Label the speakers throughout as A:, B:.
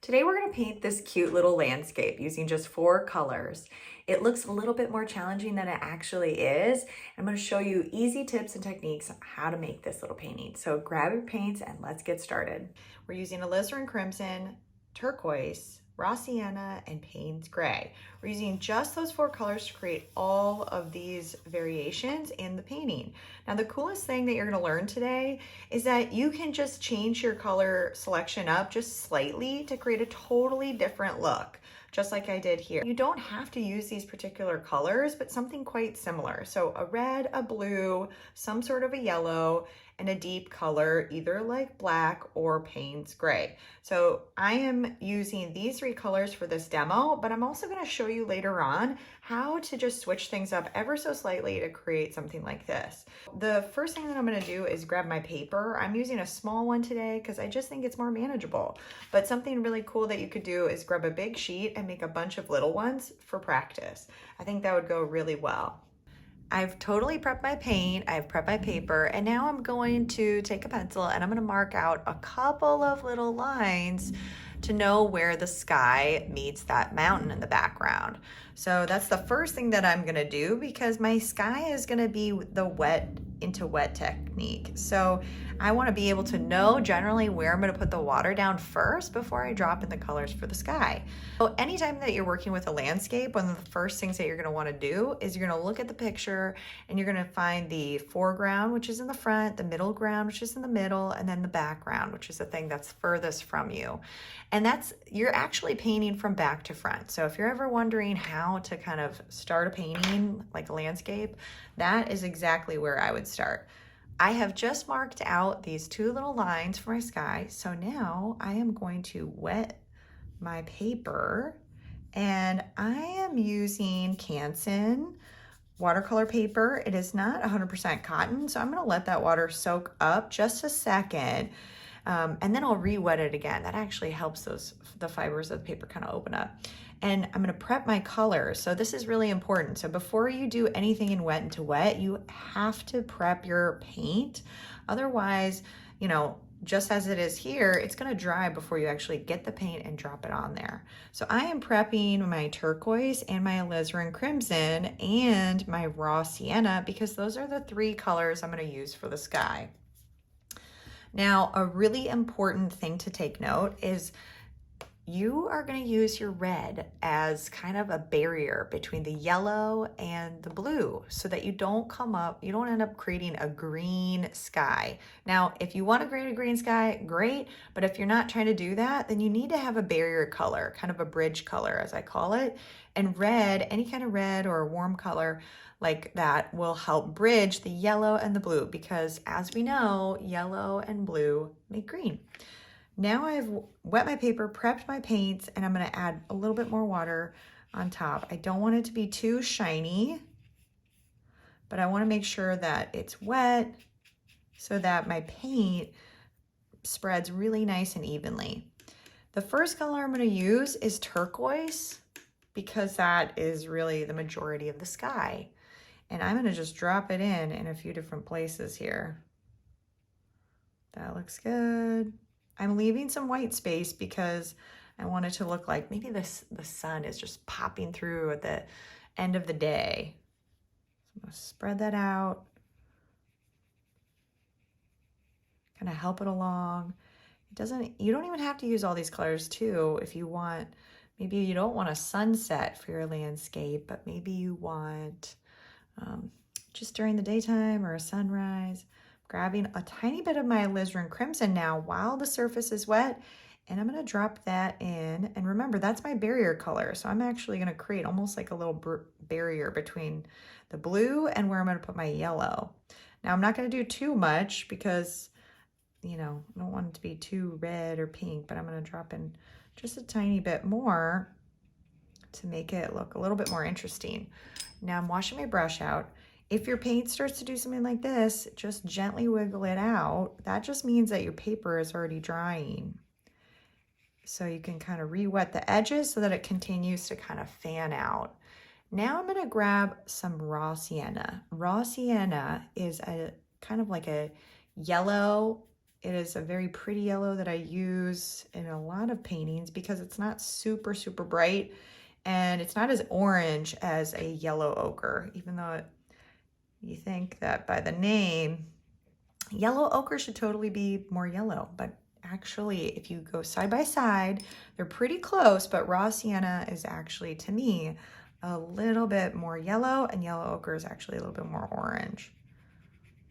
A: Today we're going to paint this cute little landscape using just 4 colors. It looks a little bit more challenging than it actually is. I'm going to show you easy tips and techniques on how to make this little painting. So grab your paints and let's get started. We're using alizarin crimson, turquoise, raw sienna, and Payne's gray. We're using just those 4 colors to create all of these variations in the painting. Now the coolest thing that you're going to learn today is that you can just change your color selection up just slightly to create a totally different look, just like I did here. You don't have to use these particular colors, but something quite similar. So a red, a blue, some sort of a yellow, and a deep color, either like black or Payne's gray. So I am using these 3 colors for this demo, but I'm also going to show you later on how to just switch things up ever so slightly to create something like this. The first thing that I'm going to do is grab my paper. I'm using a small one today because I just think it's more manageable. But something really cool that you could do is grab a big sheet and make a bunch of little ones for practice. I think that would go really well. I've totally prepped my paint, I've prepped my paper, and now I'm going to take a pencil and I'm going to mark out a couple of little lines to know where the sky meets that mountain in the background. So that's the first thing that I'm going to do because my sky is going to be the wet into wet technique. So I want to be able to know generally where I'm going to put the water down first before I drop in the colors for the sky. So anytime that you're working with a landscape, one of the first things that you're going to want to do is you're going to look at the picture and you're going to find the foreground, which is in the front, the middle ground, which is in the middle, and then the background, which is the thing that's furthest from you. And you're actually painting from back to front. So if you're ever wondering how to kind of start a painting like a landscape, that is exactly where I would start. I have just marked out these 2 little lines for my sky. So now I am going to wet my paper and I am using Canson watercolor paper. It is not 100% cotton, so I'm going to let that water soak up just a second. And then I'll re-wet it again. That actually helps the fibers of the paper kind of open up. And I'm gonna prep my colors. So this is really important. So before you do anything in wet into wet, you have to prep your paint. Otherwise, just as it is here, it's gonna dry before you actually get the paint and drop it on there. So I am prepping my turquoise and my alizarin crimson and my raw sienna because those are the 3 colors I'm gonna use for the sky. Now, a really important thing to take note is you are going to use your red as kind of a barrier between the yellow and the blue so that you don't end up creating a green sky. Now, if you want to create a green sky, great, but if you're not trying to do that, then you need to have a barrier color, kind of a bridge color as I call it. And red, any kind of red or a warm color like that will help bridge the yellow and the blue because as we know, yellow and blue make green. Now I've wet my paper, prepped my paints, and I'm going to add a little bit more water on top. I don't want it to be too shiny, but I want to make sure that it's wet so that my paint spreads really nice and evenly. The first color I'm going to use is turquoise because that is really the majority of the sky. And I'm going to just drop it in a few different places here. That looks good. I'm leaving some white space because I want it to look like maybe the sun is just popping through at the end of the day. So I'm going to spread that out. Kind of help it along. You don't even have to use all these colors too if you want. Maybe you don't want a sunset for your landscape, but maybe you want just during the daytime or a sunrise. Grabbing a tiny bit of my alizarin crimson now while the surface is wet, and I'm going to drop that in. And remember, that's my barrier color. So I'm actually going to create almost like a little barrier between the blue and where I'm going to put my yellow. Now I'm not going to do too much because, I don't want it to be too red or pink, but I'm going to drop in just a tiny bit more to make it look a little bit more interesting. Now I'm washing my brush out. If your paint starts to do something like this, just gently wiggle it out. That just means that your paper is already drying. So you can kind of re-wet the edges so that it continues to kind of fan out. Now I'm going to grab some raw sienna. Raw sienna is a kind of like a yellow It is a very pretty yellow that I use in a lot of paintings because it's not super, super bright and it's not as orange as a yellow ochre, even though you think that by the name, yellow ochre should totally be more yellow, but actually if you go side by side, they're pretty close, but raw sienna is actually, to me, a little bit more yellow and yellow ochre is actually a little bit more orange.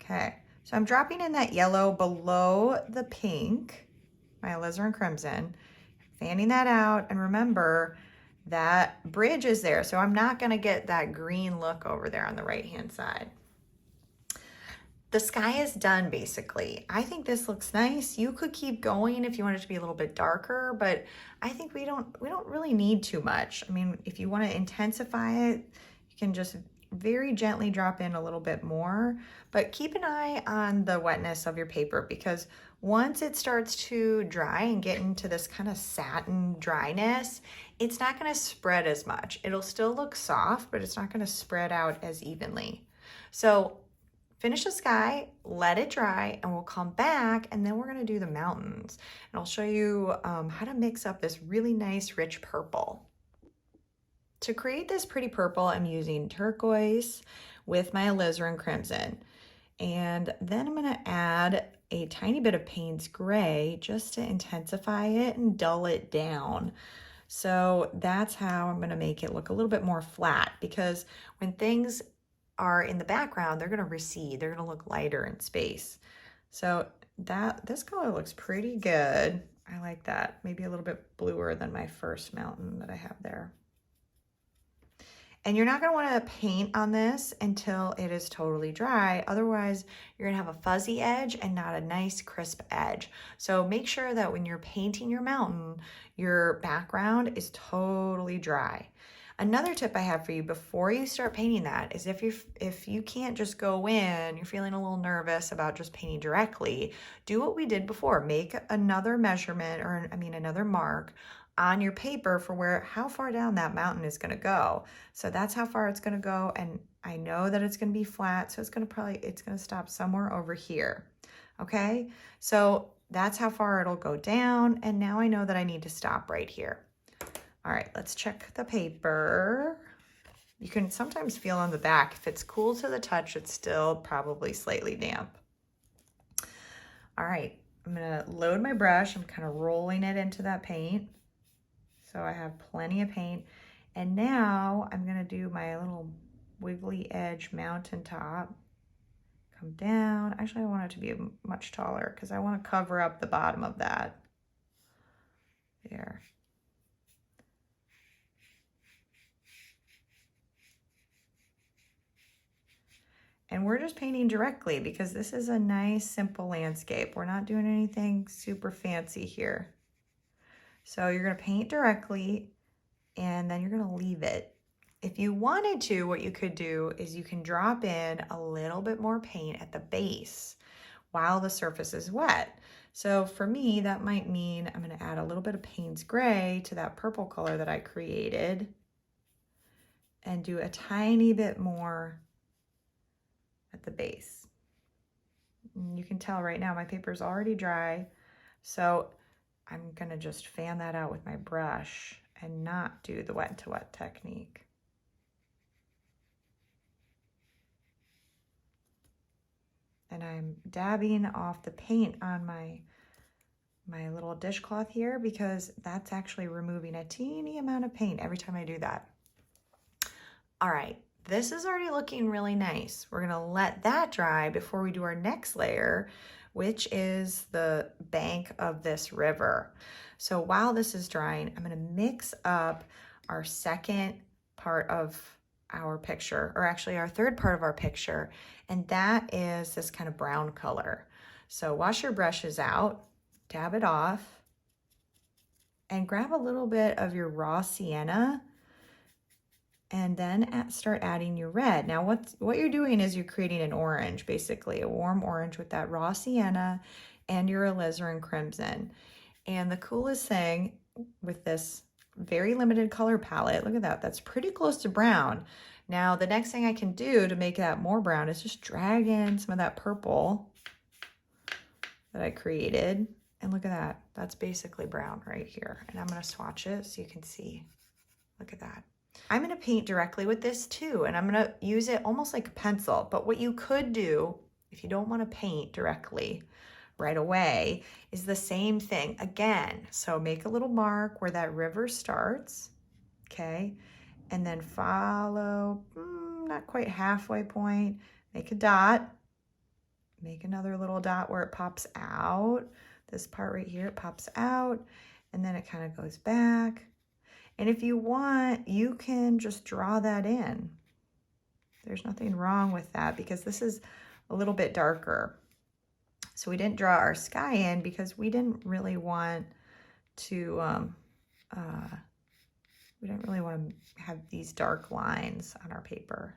A: Okay, so I'm dropping in that yellow below the pink, my alizarin crimson, fanning that out, and remember that bridge is there, so I'm not gonna get that green look over there on the right-hand side. The sky is done basically. I think this looks nice. You could keep going if you want it to be a little bit darker, but I think we don't really need too much. I mean, if you want to intensify it, you can just very gently drop in a little bit more, but keep an eye on the wetness of your paper because once it starts to dry and get into this kind of satin dryness, it's not going to spread as much. It'll still look soft, but it's not going to spread out as evenly. So finish the sky, let it dry, and we'll come back and then we're gonna do the mountains. And I'll show you how to mix up this really nice rich purple. To create this pretty purple, I'm using turquoise with my alizarin crimson. And then I'm gonna add a tiny bit of Payne's gray just to intensify it and dull it down. So that's how I'm gonna make it look a little bit more flat because when things are in the background, they're going to recede. They're going to look lighter in space. So this color looks pretty good. I like that. Maybe a little bit bluer than my first mountain that I have there. And you're not going to want to paint on this until it is totally dry. Otherwise, you're going to have a fuzzy edge and not a nice crisp edge. So make sure that when you're painting your mountain, your background is totally dry. Another tip I have for you before you start painting that is if you can't just go in, you're feeling a little nervous about just painting directly, do what we did before. Make another measurement, or another mark on your paper for how far down that mountain is going to go. So that's how far it's going to go, and I know that it's going to be flat, so it's going to stop somewhere over here. Okay? So that's how far it'll go down, and now I know that I need to stop right here. All right, let's check the paper. You can sometimes feel on the back, if it's cool to the touch, it's still probably slightly damp. All right, I'm gonna load my brush. I'm kind of rolling it into that paint. So I have plenty of paint. And now I'm gonna do my little wiggly edge mountaintop. Come down. Actually, I want it to be much taller because I want to cover up the bottom of that. There. And we're just painting directly because this is a nice, simple landscape. We're not doing anything super fancy here. So you're gonna paint directly and then you're gonna leave it. If you wanted to, what you could do is you can drop in a little bit more paint at the base while the surface is wet. So for me, that might mean I'm gonna add a little bit of Payne's gray to that purple color that I created and do a tiny bit more at the base. And you can tell right now my paper is already dry, so I'm gonna just fan that out with my brush and not do the wet to wet technique. And I'm dabbing off the paint on my little dishcloth here because that's actually removing a teeny amount of paint every time I do that. All right. This is already looking really nice. We're gonna let that dry before we do our next layer, which is the bank of this river. So while this is drying, I'm gonna mix up our second part of our picture, or actually our third part of our picture, and that is this kind of brown color. So wash your brushes out, dab it off, and grab a little bit of your raw sienna and then start adding your red. Now what you're doing is you're creating an orange, basically a warm orange with that raw sienna and your alizarin crimson. And the coolest thing with this very limited color palette, look at that, that's pretty close to brown. Now the next thing I can do to make that more brown is just drag in some of that purple that I created. And look at that. That's basically brown right here. And I'm going to swatch it so you can see. Look at that. I'm going to paint directly with this too. And I'm going to use it almost like a pencil. But what you could do, if you don't want to paint directly right away, is the same thing again. So make a little mark where that river starts. Okay. And then follow, not quite halfway point. Make a dot. Make another little dot where it pops out. This part right here, it pops out, and then it kind of goes back. And if you want, you can just draw that in. There's nothing wrong with that because this is a little bit darker. So we didn't draw our sky in because we didn't really want to, have these dark lines on our paper.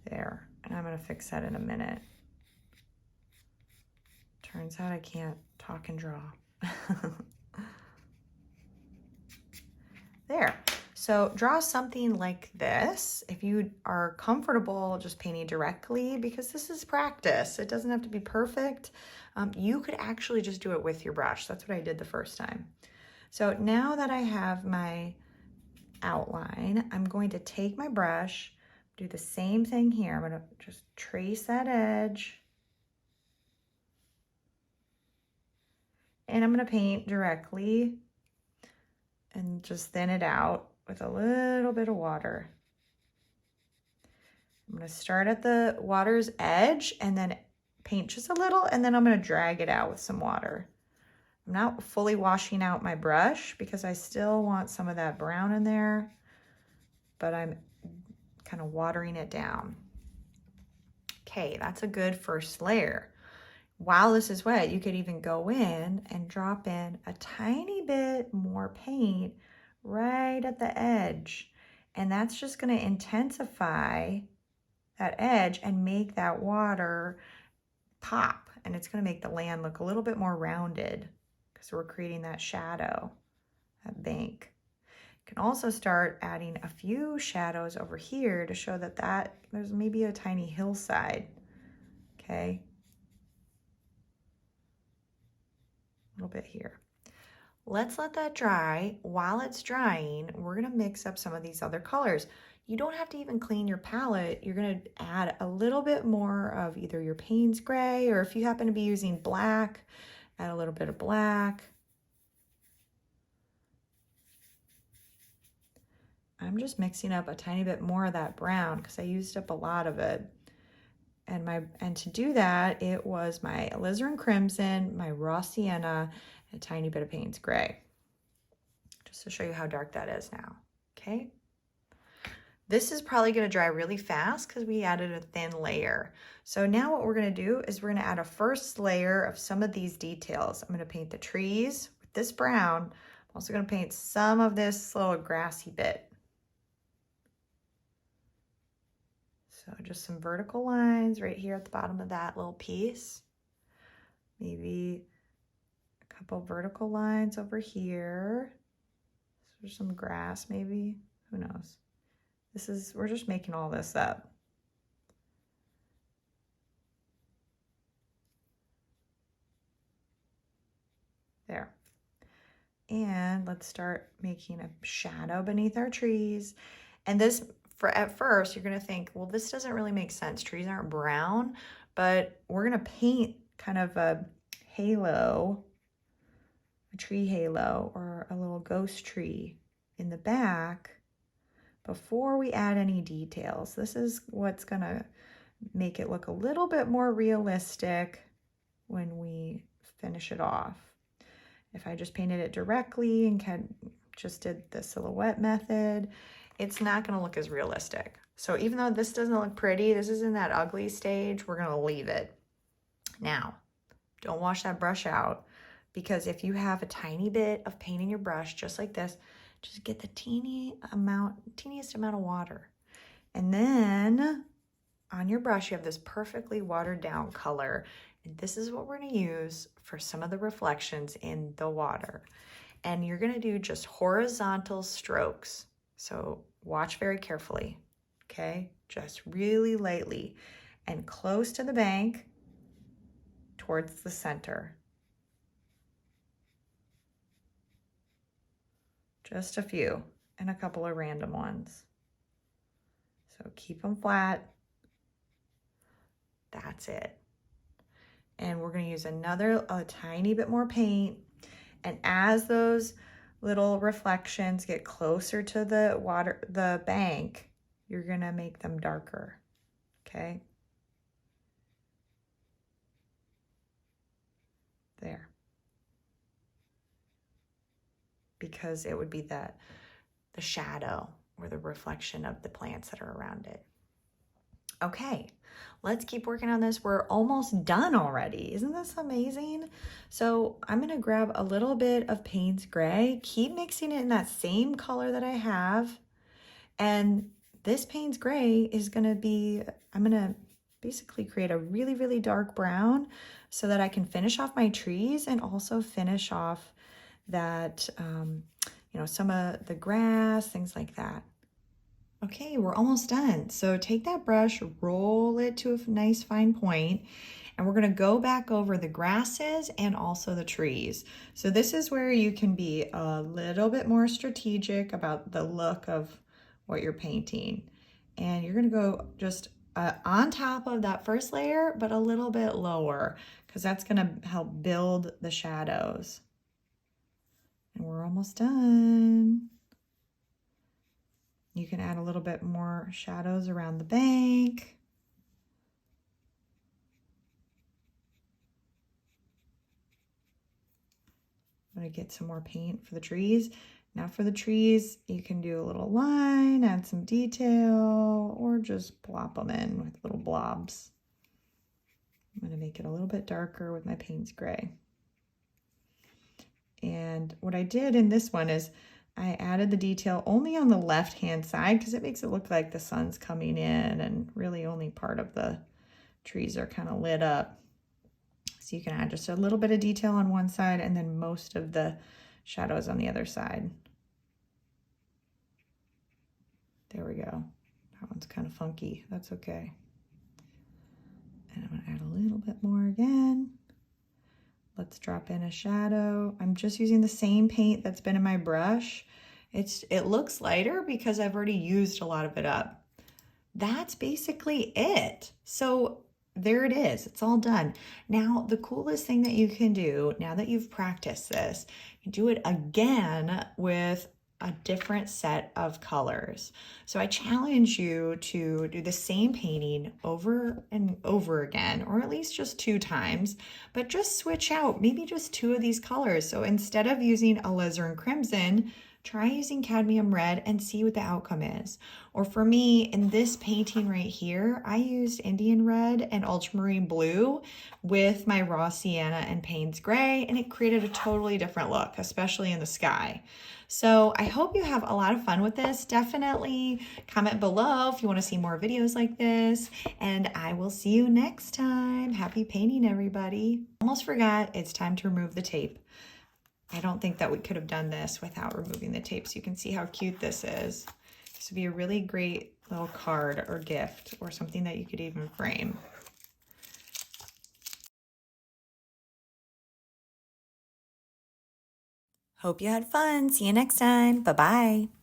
A: There, and I'm gonna fix that in a minute. Turns out I can't talk and draw. There. So draw something like this if you are comfortable just painting directly, because this is practice. It doesn't have to be perfect. You could actually just do it with your brush. That's what I did the first time. So now that I have my outline, I'm going to take my brush, do the same thing here. I'm going to just trace that edge. And I'm going to paint directly and just thin it out with a little bit of water. I'm going to start at the water's edge and then paint just a little, and then I'm going to drag it out with some water. I'm not fully washing out my brush because I still want some of that brown in there, but I'm kind of watering it down. Okay, that's a good first layer. While this is wet, you could even go in and drop in a tiny bit more paint right at the edge. And that's just going to intensify that edge and make that water pop. And it's going to make the land look a little bit more rounded because we're creating that shadow, that bank. You can also start adding a few shadows over here to show that there's maybe a tiny hillside. Okay. A little bit here. Let's let that dry. While it's drying, we're going to mix up some of these other colors. You don't have to even clean your palette. You're going to add a little bit more of either your Payne's gray, or if you happen to be using black, add a little bit of black. I'm just mixing up a tiny bit more of that brown because I used up a lot of it. And to do that, it was my alizarin crimson, my raw sienna, and a tiny bit of Payne's gray. Just to show you how dark that is now, okay? This is probably gonna dry really fast because we added a thin layer. So now what we're gonna do is we're gonna add a first layer of some of these details. I'm gonna paint the trees with this brown. I'm also gonna paint some of this little grassy bit. So just some vertical lines right here at the bottom of that little piece. Maybe a couple vertical lines over here. So some grass maybe, who knows? We're just making all this up. There. And let's start making a shadow beneath our trees. And this, at first, you're gonna think, well, this doesn't really make sense. Trees aren't brown, but we're gonna paint kind of a halo, a tree halo, or a little ghost tree in the back before we add any details. This is what's gonna make it look a little bit more realistic when we finish it off. If I just painted it directly and just did the silhouette method, it's not gonna look as realistic. So even though this doesn't look pretty, this is in that ugly stage, we're gonna leave it. Now, don't wash that brush out, because if you have a tiny bit of paint in your brush, just like this, just get the teeniest amount of water. And then on your brush, you have this perfectly watered down color. And this is what we're gonna use for some of the reflections in the water. And you're gonna do just horizontal strokes. So watch very carefully, okay? Just really lightly and close to the bank, towards the center. Just a few and a couple of random ones. So keep them flat. That's it. And we're going to use a tiny bit more paint. And as those little reflections get closer to the bank, you're going to make them darker. Okay? There. Because it would be the shadow or the reflection of the plants that are around it. Okay, let's keep working on this. We're almost done already. Isn't this amazing? So I'm gonna grab a little bit of Payne's Gray, keep mixing it in that same color that I have. And this Payne's Gray is gonna be, I'm gonna basically create a really, really dark brown so that I can finish off my trees and also finish off that, you know, some of the grass, things like that. Okay, we're almost done. So take that brush, roll it to a nice fine point, and we're gonna go back over the grasses and also the trees. So this is where you can be a little bit more strategic about the look of what you're painting. And you're gonna go just on top of that first layer, but a little bit lower, because that's gonna help build the shadows. And we're almost done. You can add a little bit more shadows around the bank. I'm gonna get some more paint for the trees. Now for the trees, you can do a little line, add some detail, or just plop them in with little blobs. I'm gonna make it a little bit darker with my Payne's Gray. And what I did in this one is I added the detail only on the left-hand side because it makes it look like the sun's coming in and really only part of the trees are kind of lit up. So you can add just a little bit of detail on one side and then most of the shadows on the other side. There we go. That one's kind of funky. That's okay. And I'm going to add a little bit more again. Let's drop in a shadow. I'm just using the same paint that's been in my brush. It looks lighter because I've already used a lot of it up. That's basically it. So there it is. It's all done. Now, the coolest thing that you can do, now that you've practiced this, you do it again with a different set of colors. So I challenge you to do the same painting over and over again, or at least just 2 times, but just switch out maybe just 2 of these colors. So instead of using alizarin crimson, try using cadmium red and see what the outcome is. Or for me, in this painting right here, I used Indian red and ultramarine blue with my raw sienna and Payne's Gray, and it created a totally different look, especially in the sky. So I hope you have a lot of fun with this. Definitely comment below if you want to see more videos like this, and I will see you next time. Happy painting, everybody. Almost forgot, it's time to remove the tape. I don't think that we could have done this without removing the tape. So you can see how cute this is. This would be a really great little card or gift or something that you could even frame. Hope you had fun. See you next time. Bye-bye.